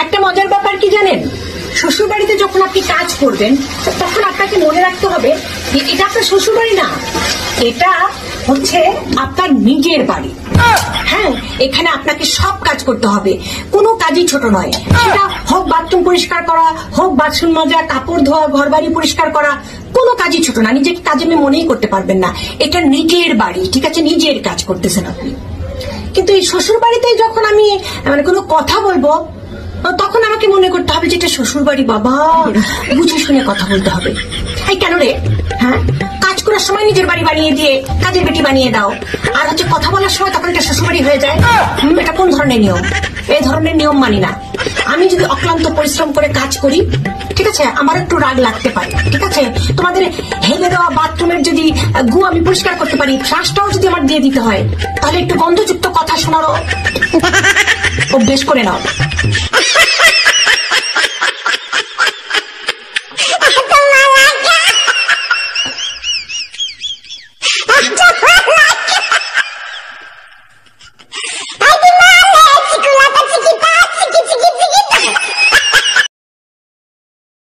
একটা মজার ব্যাপার কি জানেন, শ্বশুর বাড়িতে যখন আপনি কাজ করবেন তখন আপনাকে মনে রাখতে হবে যে এটা আপনার শ্বশুর বাড়ি না, এটা হচ্ছে আপনার নিজের বাড়ি। হ্যাঁ, এখানে আপনাকে সব কাজ করতে হবে, কোনো কাজই ছোট নয়। সেটা হোক বাথরুম পরিষ্কার করা, হোক বাসন মাজা, কাপড় ধোয়া, ঘর বাড়ি পরিষ্কার করা, কোনো কাজই ছোট না। নিজেকে কাজে মনেই করতে পারবেন না, এটা নিজের বাড়ি, ঠিক আছে, নিজের কাজ করতেছেন আপনি। কিন্তু এই শ্বশুর বাড়িতে যখন আমি মানে কোনো কথা বলবো তখন আমাকে মনে করতে হবে যে এটা শ্বশুর বাড়ি, বাবা বুঝে শুনে কথা বলতে হবে। এই কেন রে? হ্যাঁ, কাজ করার সময় নিজের বাড়ি বানিয়ে দিয়ে কাজের বেটি বানিয়ে দাও, আর হচ্ছে কথা বলার সময় তখন এটা শ্বশুর বাড়ি হয়ে যায়। এটা কোন ধরনের নিয়ম? এই ধরনের নিয়ম মানি না। আমি যদি অক্লান্ত পরিশ্রম করে কাজ করি, ঠিক আছে, আমার একটু রাগ লাগতে পারে, ঠিক আছে, তোমাদের হেলে দেওয়া বাথরুমের যদি গু আমি পরিষ্কার করতে পারি, ফ্লাশটাও যদি আমার দিয়ে দিতে হয়, তাহলে একটু গন্ধযুক্ত কথা শোনারও অভ্যেস করে নাও।